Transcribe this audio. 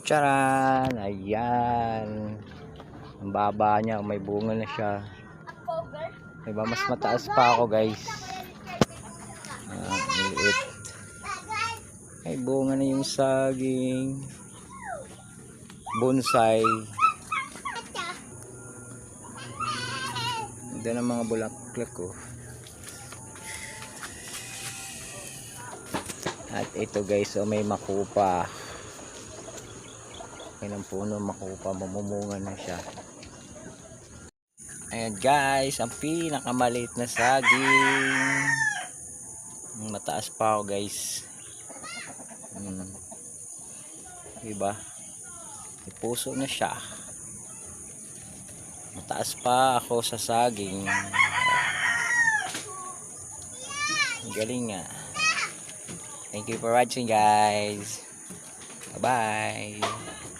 Charan! Ayan. Ang baba niya. May bunga na siya. Diba? Mas mataas pa ako guys. Ang liit. May bunga na yung saging. Bonsai. Ganda ng mga bulaklak ko. At ito guys, may makupa. May ng puno makupa, mamumunga na siya. Ayan guys, ang pinakamaliit na saging. Mataas pa ako guys. Diba? May puso na siya. Mataas pa ako sa saging. Galing nga. Thank you for watching guys. Bye bye.